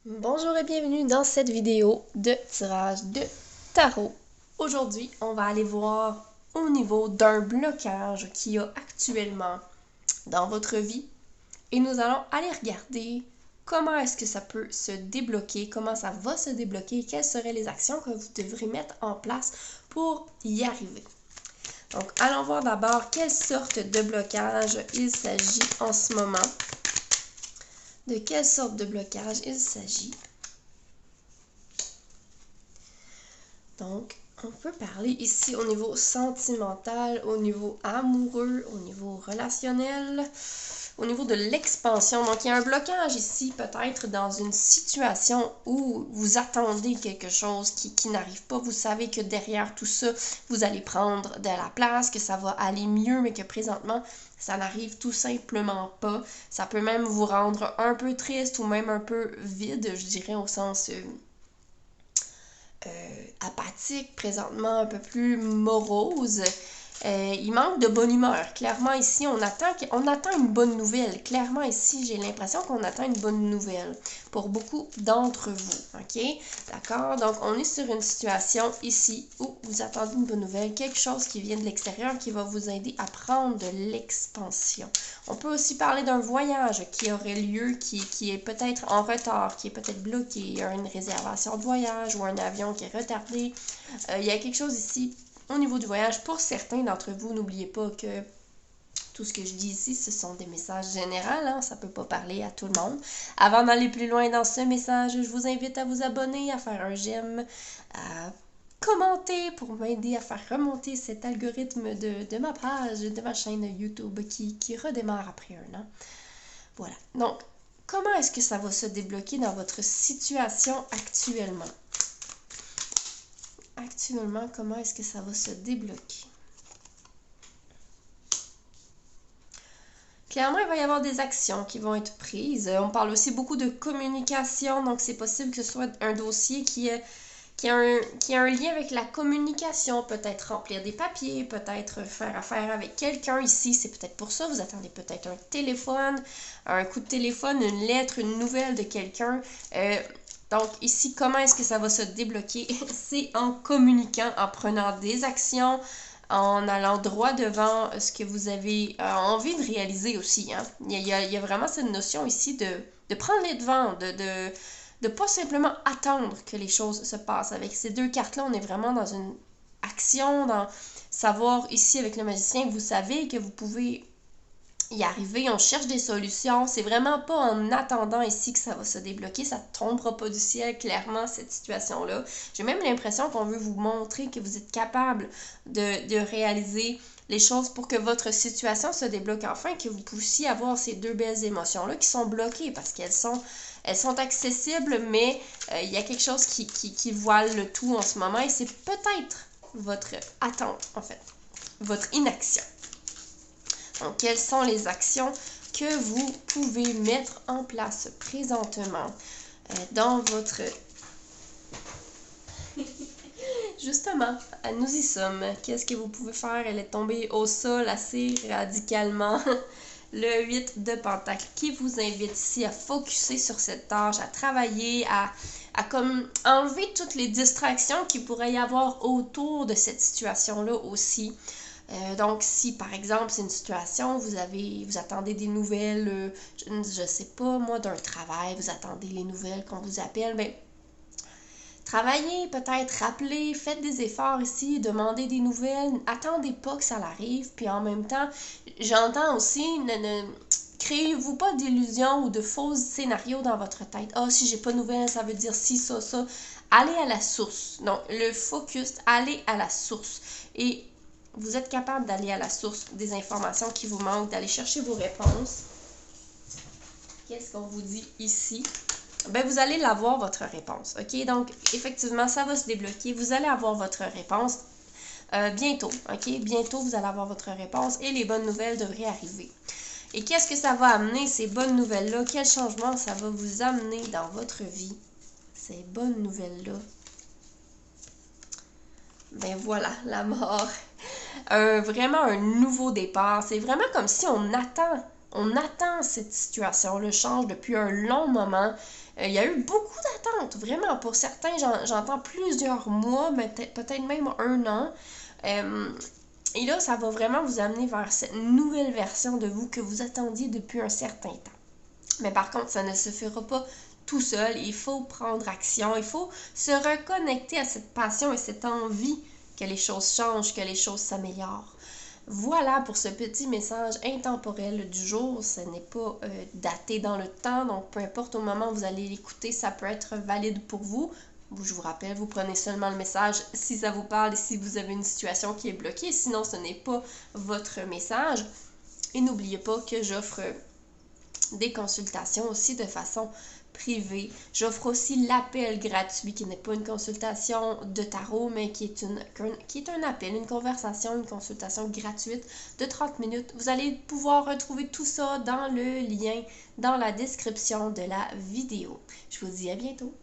Bonjour et bienvenue dans cette vidéo de tirage de tarot. Aujourd'hui, on va aller voir au niveau d'un blocage qu'il y a actuellement dans votre vie et nous allons aller regarder comment est-ce que ça peut se débloquer, comment ça va se débloquer et quelles seraient les actions que vous devrez mettre en place pour y arriver. Donc, allons voir d'abord quelle sorte de blocage il s'agit en ce moment. De quelle sorte de blocage il s'agit. Donc, on peut parler ici au niveau sentimental, au niveau amoureux, au niveau relationnel, au niveau de l'expansion. Donc, il y a un blocage ici, peut-être dans une situation où vous attendez quelque chose qui n'arrive pas. Vous savez que derrière tout ça, vous allez prendre de la place, que ça va aller mieux, mais que présentement, ça n'arrive tout simplement pas. Ça peut même vous rendre un peu triste ou même un peu vide, je dirais, au sens apathique, présentement un peu plus morose. Il manque de bonne humeur. Clairement ici, on attend une bonne nouvelle. Clairement ici, j'ai l'impression qu'on attend une bonne nouvelle pour beaucoup d'entre vous. OK? D'accord? Donc, on est sur une situation ici où vous attendez une bonne nouvelle, quelque chose qui vient de l'extérieur qui va vous aider à prendre de l'expansion. On peut aussi parler d'un voyage qui aurait lieu, qui est peut-être en retard, qui est peut-être bloqué, une réservation de voyage ou un avion qui est retardé. Il y a quelque chose ici au niveau du voyage. Pour certains d'entre vous, n'oubliez pas que tout ce que je dis ici, ce sont des messages généraux, hein? Ça ne peut pas parler à tout le monde. Avant d'aller plus loin dans ce message, je vous invite à vous abonner, à faire un j'aime, à commenter pour m'aider à faire remonter cet algorithme de ma page, de ma chaîne YouTube qui redémarre après un an. Voilà. Donc, comment est-ce que ça va se débloquer dans votre situation actuellement? Actuellement, comment est-ce que ça va se débloquer? Clairement, il va y avoir des actions qui vont être prises. On parle aussi beaucoup de communication, donc c'est possible que ce soit un dossier qui a un lien avec la communication, peut-être remplir des papiers, peut-être faire affaire avec quelqu'un ici. C'est peut-être pour ça, vous attendez peut-être un téléphone, un coup de téléphone, une lettre, une nouvelle de quelqu'un. Donc ici, comment est-ce que ça va se débloquer? C'est en communiquant, en prenant des actions, en allant droit devant ce que vous avez envie de réaliser aussi. Hein? Il y a vraiment cette notion ici de prendre les devants, de pas simplement attendre que les choses se passent. Avec ces deux cartes-là, on est vraiment dans une action, dans savoir ici avec le magicien, vous savez que vous pouvez y arriver, on cherche des solutions. C'est vraiment pas en attendant ici que ça va se débloquer, ça ne tombera pas du ciel, clairement, cette situation-là. J'ai même l'impression qu'on veut vous montrer que vous êtes capable de réaliser les choses pour que votre situation se débloque enfin, que vous puissiez avoir ces deux belles émotions-là qui sont bloquées parce qu'elles sont accessibles, mais il y a quelque chose qui voile le tout en ce moment et c'est peut-être votre attente, en fait, votre inaction. Donc, quelles sont les actions que vous pouvez mettre en place présentement dans votre... Justement, nous y sommes. Qu'est-ce que vous pouvez faire? Elle est tombée au sol assez radicalement. Le 8 de Pentacle qui vous invite ici à focusser sur cette tâche, à travailler, à comme enlever toutes les distractions qu'il pourrait y avoir autour de cette situation-là aussi. Donc, si par exemple c'est une situation, vous attendez des nouvelles, je sais pas moi, d'un travail, vous attendez les nouvelles qu'on vous appelle, mais travaillez, peut-être, rappelez, faites des efforts ici, demandez des nouvelles, attendez pas que ça arrive, puis en même temps, j'entends aussi, créez-vous pas d'illusions ou de faux scénarios dans votre tête. Ah, si j'ai pas de nouvelles, ça veut dire ci, ça, ça. Allez à la source. Donc, le focus, allez à la source. Et vous êtes capable d'aller à la source des informations qui vous manquent, d'aller chercher vos réponses. Qu'est-ce qu'on vous dit ici? Ben, vous allez l'avoir, votre réponse. OK? Donc, effectivement, ça va se débloquer. Vous allez avoir votre réponse bientôt. OK? Bientôt, vous allez avoir votre réponse et les bonnes nouvelles devraient arriver. Et qu'est-ce que ça va amener, ces bonnes nouvelles-là? Quel changement ça va vous amener dans votre vie? Ces bonnes nouvelles-là. Ben voilà, la mort. Vraiment un nouveau départ. C'est vraiment comme si on attend on attend cette situation, le change depuis un long moment. Il y a eu beaucoup d'attentes, vraiment. Pour certains, j'entends plusieurs mois, mais peut-être même un an. Et là, ça va vraiment vous amener vers cette nouvelle version de vous que vous attendiez depuis un certain temps. Mais par contre, ça ne se fera pas tout seul. Il faut prendre action. Il faut se reconnecter à cette passion et cette envie que les choses changent, que les choses s'améliorent. Voilà pour ce petit message intemporel du jour. Ce n'est pas daté dans le temps, donc peu importe au moment où vous allez l'écouter, ça peut être valide pour vous. Je vous rappelle, vous prenez seulement le message si ça vous parle et si vous avez une situation qui est bloquée. Sinon, ce n'est pas votre message. Et n'oubliez pas que j'offre des consultations aussi de façon privée. J'offre aussi l'appel gratuit qui n'est pas une consultation de tarot, mais qui est un appel, une conversation, une consultation gratuite de 30 minutes. Vous allez pouvoir retrouver tout ça dans le lien dans la description de la vidéo. Je vous dis à bientôt.